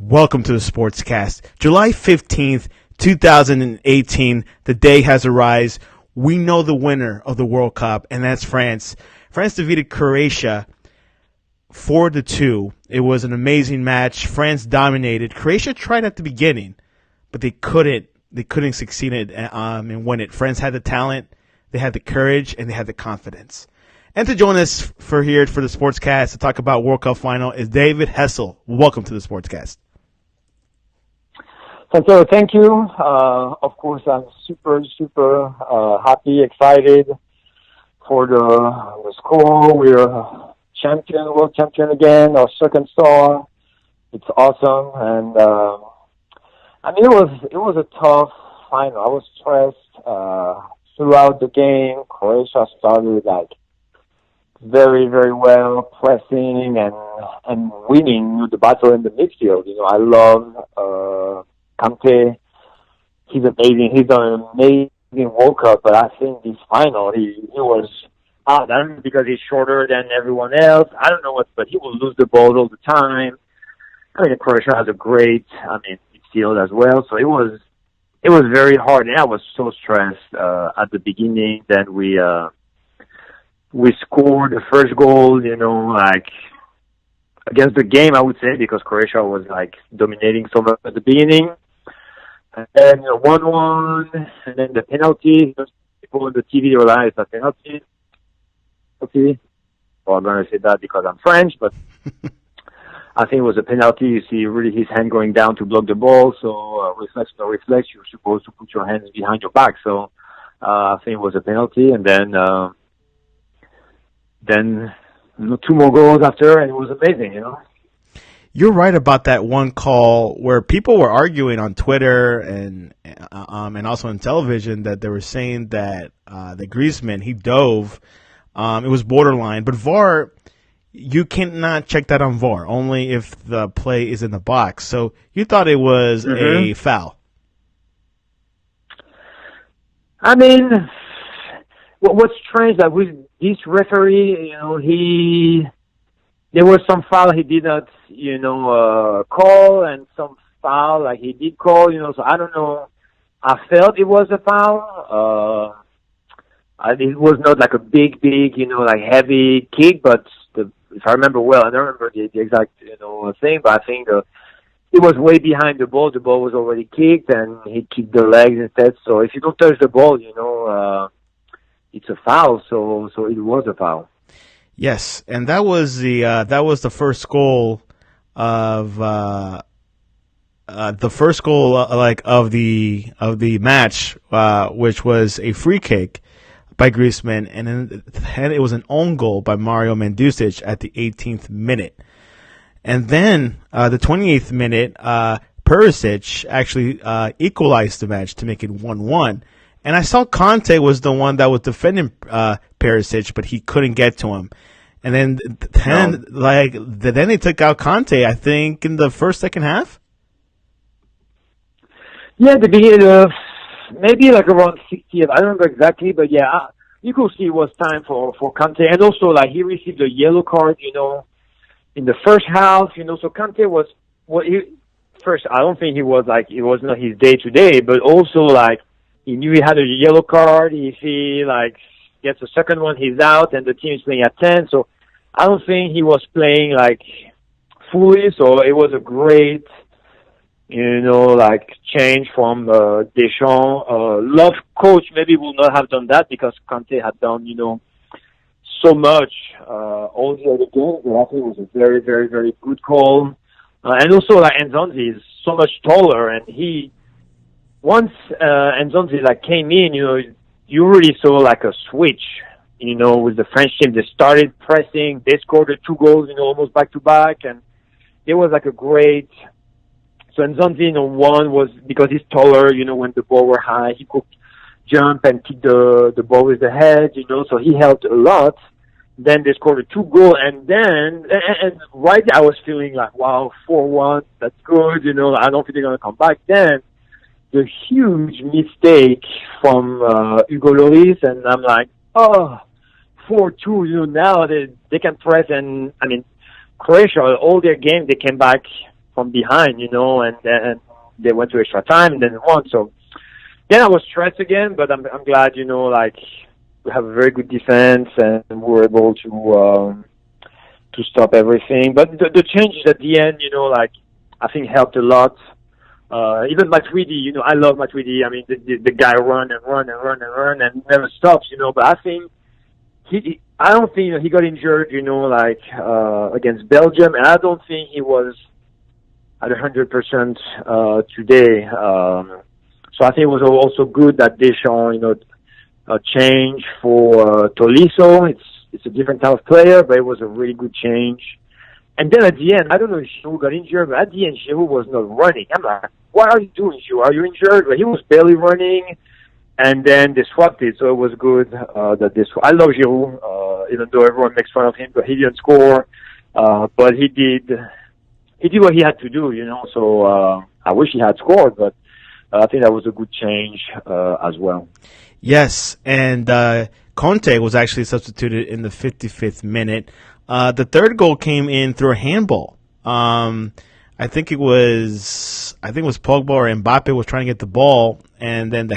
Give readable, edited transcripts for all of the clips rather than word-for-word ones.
Welcome to the Sportscast. July 15th, 2018, the day has arrived. We know the winner of the World Cup, and that's France. France defeated Croatia 4-2. It was an amazing match. France dominated. Croatia tried at the beginning, but they couldn't succeed and win it. France had the talent, they had the courage, and they had the confidence. And to join us for the Sportscast to talk about World Cup final is David Hessel. Welcome to the Sportscast. Santiago, thank you. Of course, I'm super happy, excited for the score. We're world champion again, our second star. It's awesome, and it was a tough final. I was stressed throughout the game. Croatia started very, very well, pressing and winning the battle in the midfield. I love Kante. He's amazing. He's done an amazing World Cup, but I think this final, he was out. I don't know because he's shorter than everyone else. I don't know what, but he will lose the ball all the time. Croatia has a great, midfield as well. So it was very hard, and I was so stressed at the beginning. Then we scored the first goal, against the game, I would say, because Croatia was dominating so much at the beginning. And then 1-1, and then the penalty. People on the TV were like, it's a penalty. Well, I'm going to say that because I'm French, but I think it was a penalty. You see really his hand going down to block the ball. So reflex, you're supposed to put your hands behind your back. So I think it was a penalty. And then two more goals after, and it was amazing, You're right about that one call where people were arguing on Twitter and also on television that they were saying that the Griezmann, he dove. It was borderline, but VAR, you cannot check that on VAR, only if the play is in the box. So you thought it was a foul. What's strange that with this referee, there was some foul he did not, call, and some foul he did call, so I don't know. I felt it was a foul. It was not a big, heavy kick, but if I remember well, I don't remember the exact, thing, but I think it was way behind the ball. The ball was already kicked, and he kicked the legs instead. So if you don't touch the ball, it's a foul. So it was a foul. Yes, and that was the first goal of the match, which was a free kick by Griezmann, and then it was an own goal by Mario Mandzukic at the 18th minute. And then the 28th minute, Perisic actually equalized the match to make it 1-1. And I saw Kante was the one that was defending Perisic, but he couldn't get to him. And then they took out Kante, I think, in the second half. Yeah, the beginning of maybe around 60th. I don't remember exactly, but yeah, you could see it was time for Kante. And also, he received a yellow card, in the first half, So Kante was first. I don't think he was it was not his day today, but also he knew he had a yellow card. If he gets a second one, he's out, and the team is playing at 10. So I don't think he was playing fully. So it was a great, change from Deschamps. Love coach maybe would not have done that because Kante had done, so much all the other games. But I think it was a very, very, very good call. And also, Nzonzi is so much taller, and once Nzonzi came in, you really saw a switch, with the French team. They started pressing. They scored the 2 goals, almost back to back, and it was a great. So Nzonzi, one was because he's taller. When the ball were high, he could jump and kick the ball with the head. So he helped a lot. Then they scored a 2 goal, and then right there I was feeling wow, 4-1, that's good. I don't think they're gonna come back. Then the huge mistake from Hugo Lloris, and I'm 4-2. Now they can press, and Croatia all their game they came back from behind, and then they went to extra time and then won. So yeah, I was stressed again, but I'm glad, like we have a very good defense and we were able to stop everything. But the changes at the end, like I think helped a lot. Even Matuidi, I love Matuidi. I mean, the guy run and never stops, But I think I don't think he got injured, like against Belgium, and I don't think he was at 100% today. So I think it was also good that Deschamps, change for Tolisso. It's a different type of player, but it was a really good change. And then at the end, I don't know if Giroud got injured, but at the end, Giroud was not running. I'm like, what are you doing, Giroud? Are you injured? But he was barely running, and then they swapped it, so it was good that they swapped. I love Giroud, even though everyone makes fun of him, but he didn't score. But he did what he had to do, So I wish he had scored, but I think that was a good change as well. Yes, and Conte was actually substituted in the 55th minute. The third goal came in through a handball. I think it was Pogba or Mbappe was trying to get the ball, and then the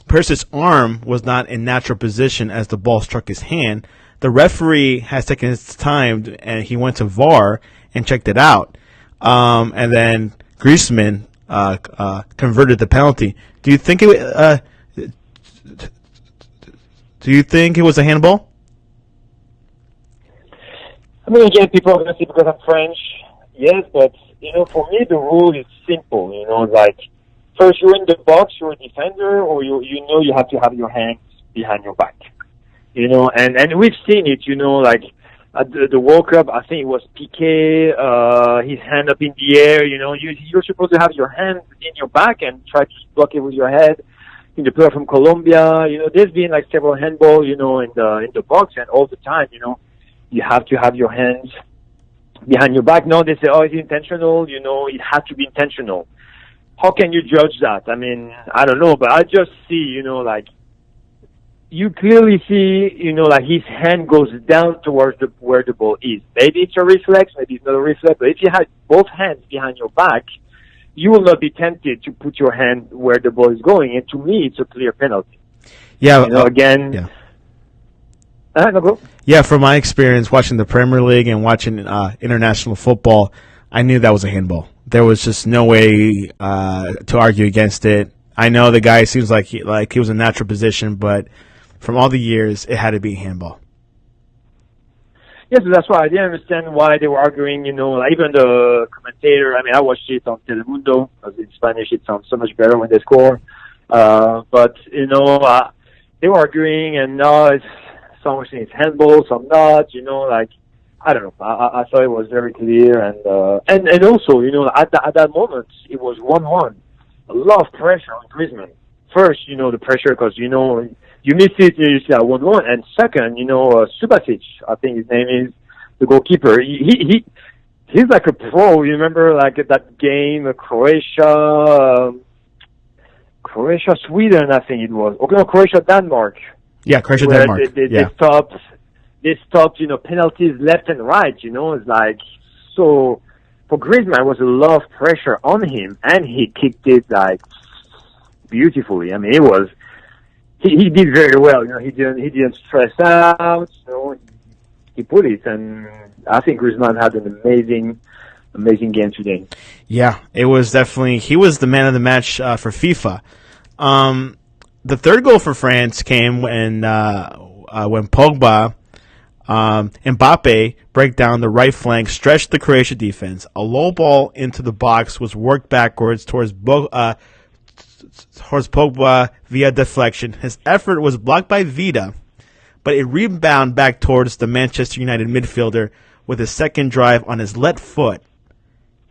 Perisic arm was not in natural position as the ball struck his hand. The referee has taken his time, and he went to VAR and checked it out. And then Griezmann converted the penalty. Do you think it was a handball? I mean, again, people are going to say because I'm French, yes, but, for me, the rule is simple, like, first you're in the box, you're a defender, or you have to have your hands behind your back, and we've seen it, like, at the World Cup, I think it was Piqué, his hand up in the air, you're supposed to have your hand in your back and try to block it with your head. In the player from Colombia, there's been like several handball, in the box, and all the time, you have to have your hands behind your back. No, they say, oh, it's intentional, it had to be intentional. How can you judge that? I mean, I don't know, but I just see, like, you clearly see, like his hand goes down towards where the ball is. Maybe it's a reflex, maybe it's not a reflex, but if you have both hands behind your back, you will not be tempted to put your hand where the ball is going. And to me, it's a clear penalty. Yeah. Again. Yeah. No, go. Yeah, from my experience watching the Premier League and watching international football, I knew that was a handball. There was just no way to argue against it. I know the guy seems like he was in natural position, but from all the years, it had to be a handball. Yes, that's why I didn't understand why they were arguing, like even the commentator, I mean, I watched it on Telemundo, because in Spanish it sounds so much better when they score. But, they were arguing, and some were saying it's handball, some not, like, I don't know. I thought it was very clear, and also, at that moment, it was 1-1. A lot of pressure on Griezmann. First, the pressure, because, you miss it, you see at 1-1. And second, Subasic, I think his name is, the goalkeeper. He's like a pro. You remember, like, that game, Croatia, Sweden, I think it was. Okay, no, Croatia, Denmark. Yeah, Croatia, Denmark. They stopped, penalties left and right, It's like, so, for Griezmann, it was a lot of pressure on him, and he kicked it, like, beautifully. I mean, it was, he did very well, he didn't stress out, he put it, and I think Griezmann had an amazing game today. Yeah, it was definitely, he was the man of the match for FIFA. The third goal for France came when Pogba, Mbappe break down the right flank, stretched the Croatia defense. A low ball into the box was worked backwards towards Pogba via deflection. His effort was blocked by Vida, but it rebounded back towards the Manchester United midfielder with his second drive on his left foot.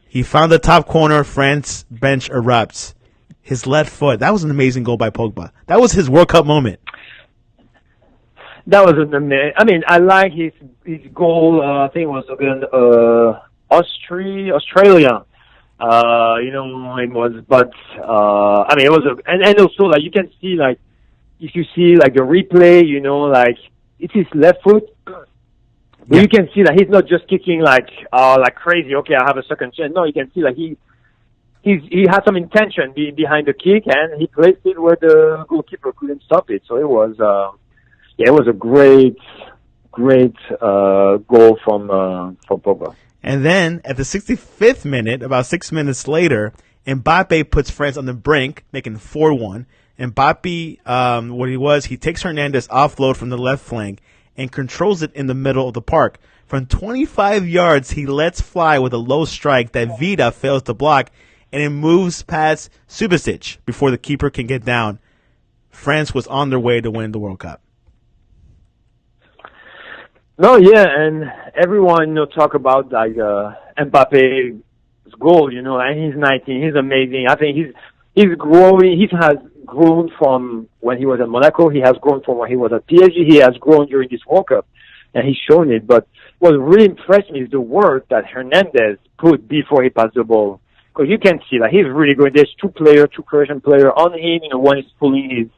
He found the top corner. France bench erupts. His left foot. That was an amazing goal by Pogba. That was his World Cup moment. That was an amazing. I mean, I like his goal. I think it was against Australia. It was, but I mean, it was and also like you can see like if you see like the replay, like it's his left foot. But you can see that he's not just kicking like crazy. Okay, I have a second chance. No, you can see that he had some intention behind the kick, and he placed it where the goalkeeper couldn't stop it. So it was a great goal from Pogba. And then at the 65th minute, about 6 minutes later, Mbappe puts France on the brink, making 4-1. Mbappe, he takes Hernandez offload from the left flank and controls it in the middle of the park. From 25 yards, he lets fly with a low strike that Vida fails to block, and it moves past Subasic before the keeper can get down. France was on their way to win the World Cup. No, yeah, and everyone talk about like Mbappe's goal, and he's 19, he's amazing. I think he's growing. He has grown from when he was at Monaco. He has grown from when he was at PSG. He has grown during this World Cup, and he's shown it. But what really impressed me is the work that Hernandez put before he passed the ball. Because you can see that he's really good. There's two Croatian players on him. One is pulling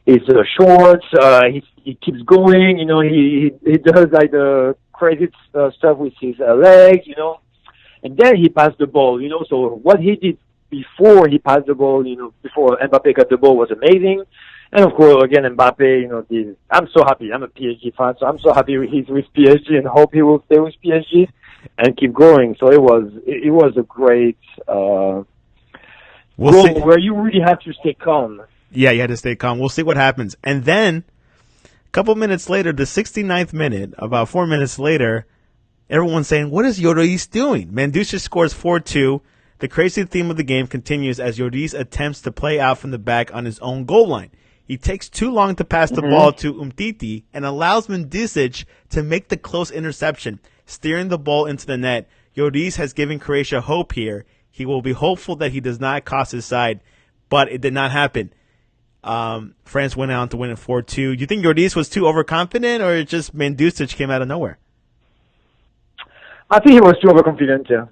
his shorts. He keeps going. He does like the crazy stuff with his legs. And then he passed the ball. So what he did before he passed the ball, before Mbappe got the ball was amazing. And of course, again, Mbappe, I'm so happy. I'm a PSG fan, so I'm so happy he's with PSG and hope he will stay with PSG and keep growing. So it was a great goal where you really have to stay calm. Yeah, you had to stay calm. We'll see what happens. And then a couple minutes later, the 69th minute, about 4 minutes later, everyone's saying, what is Lloris doing? Mandzukic scores 4-2. The crazy theme of the game continues as Lloris attempts to play out from the back on his own goal line. He takes too long to pass the ball to Umtiti and allows Mandzukic to make the close interception, steering the ball into the net. Lloris has given Croatia hope here. He will be hopeful that he does not cost his side, but it did not happen. France went on to win it 4-2. Do you think Lloris was too overconfident, or just Mandzukic came out of nowhere? I think he was too overconfident, yeah.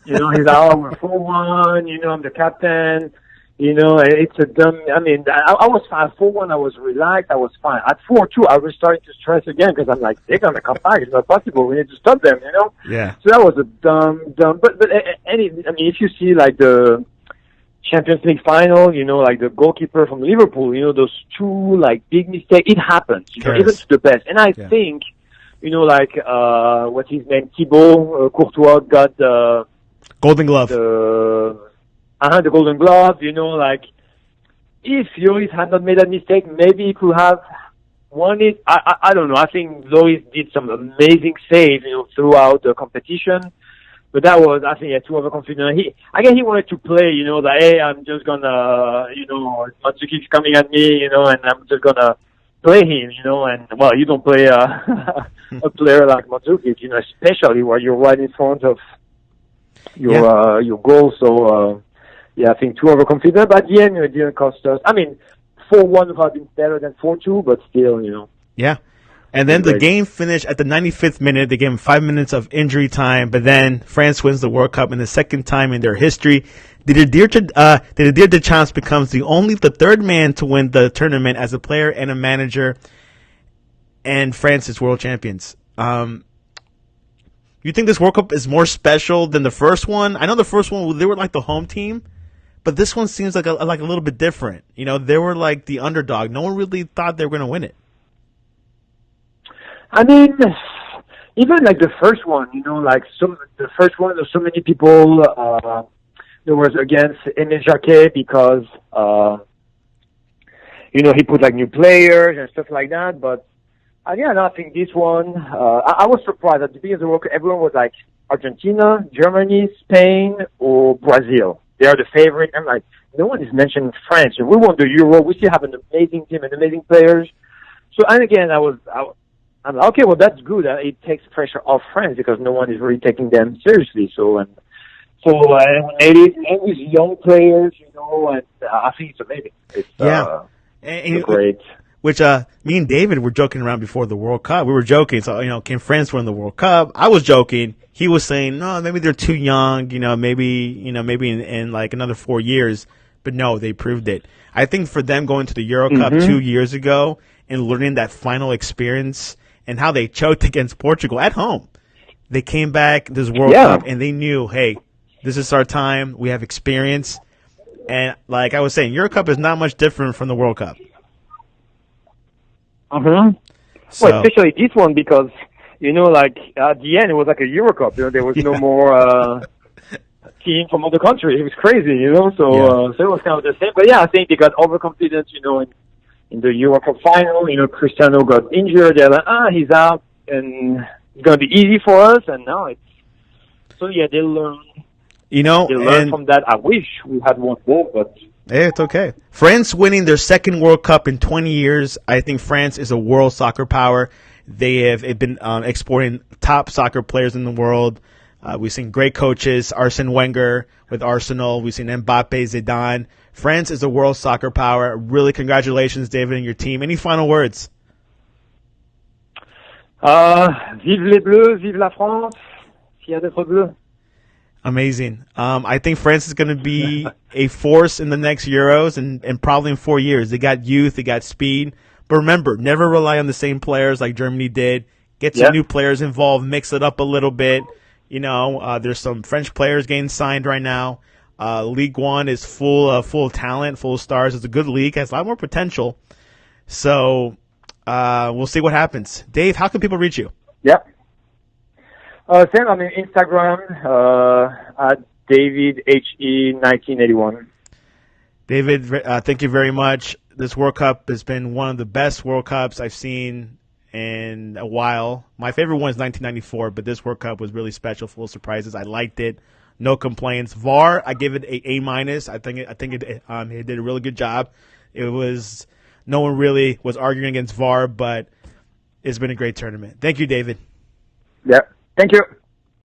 He's like, we're 4-1, I'm the captain. It's a dumb, I was fine. 4-1, I was relaxed, I was fine. At 4-2, I was starting to stress again because I'm like, they're going to come back. It's not possible. We need to stop them, Yeah. So that was a dumb, but if you see like the Champions League final, like the goalkeeper from Liverpool, those two like big mistakes, it happens, even to the best. And I think, what's his name, Thibaut Courtois got the Golden Glove. The Golden Glove, if Lloris had not made that mistake, maybe he could have won it. I don't know. I think Lloris did some amazing saves, throughout the competition. But that was, I think, too overconfident. He wanted to play, that, hey, I'm just gonna, Mandzukic coming at me, and I'm just gonna play him, and, well, you don't play a player like Mandzukic, especially while you're right in front of your goal. So, I think too overconfident, but at the end, it didn't cost us. 4-1 would have been better than 4-2, but still, Yeah. And then the game finished at the 95th minute. They gave him 5 minutes of injury time, but then France wins the World Cup in the second time in their history. Didier Deschamps becomes the third man to win the tournament as a player and a manager, and France is world champions. You think this World Cup is more special than the first one? I know the first one, they were like the home team, but this one seems like a little bit different. They were like the underdog. No one really thought they were going to win it. Even like the first one, the first one, there's so many people, there was against Emile Jacquet because, he put like new players and stuff like that. But again, I think this one, I was surprised at the beginning of the World Cup. Everyone was like Argentina, Germany, Spain, or Brazil. They are the favorite. I'm like, no one is mentioning France. We won the Euro. We still have an amazing team and amazing players. So, and again, I'm like, okay, well, that's good. It takes pressure off France because no one is really taking them seriously. And with young players, and I think it's amazing. It's great. Which me and David were joking around before the World Cup. We were joking, so can France win the World Cup? I was joking. He was saying, no, maybe they're too young. Maybe in like another 4 years. But no, they proved it. I think for them going to the Euro Cup 2 years ago and learning that final experience and how they choked against Portugal at home. They came back this World Cup and they knew, hey, this is our time. We have experience. And like I was saying, Euro Cup is not much different from the World Cup. Mm-hmm. So, well, especially this one because, like at the end it was like a Euro Cup. There was no more team from other countries. It was crazy, So it was kind of the same. But yeah, I think they got overconfident, in the Euro Cup final. Cristiano got injured. They're like, he's out, and it's gonna be easy for us. And now it's they learn. They learn from that. I wish we had one more, but. Hey, it's okay. France winning their second World Cup in 20 years. I think France is a world soccer power. They have been exporting top soccer players in the world. We've seen great coaches, Arsene Wenger with Arsenal. We've seen Mbappe, Zidane. France is a world soccer power. Really, congratulations, David, and your team. Any final words? Vive les Bleus, vive la France. S'il y a d'être bleu. Amazing. I think France is going to be a force in the next Euros and probably in 4 years. They got youth, they got speed. But remember, never rely on the same players like Germany did. Get some new players involved, mix it up a little bit. There's some French players getting signed right now. League One is full of talent, full of stars. It's a good league, has a lot more potential. So we'll see what happens. Dave, how can people reach you? Yeah. Same on Instagram at David HE1981. David, thank you very much. This World Cup has been one of the best World Cups I've seen in a while. My favorite one is 1994, but this World Cup was really special, full of surprises. I liked it. No complaints. VAR, I give it A minus. I think it did a really good job. No one really was arguing against VAR, but it's been a great tournament. Thank you, David. Yeah. Thank you.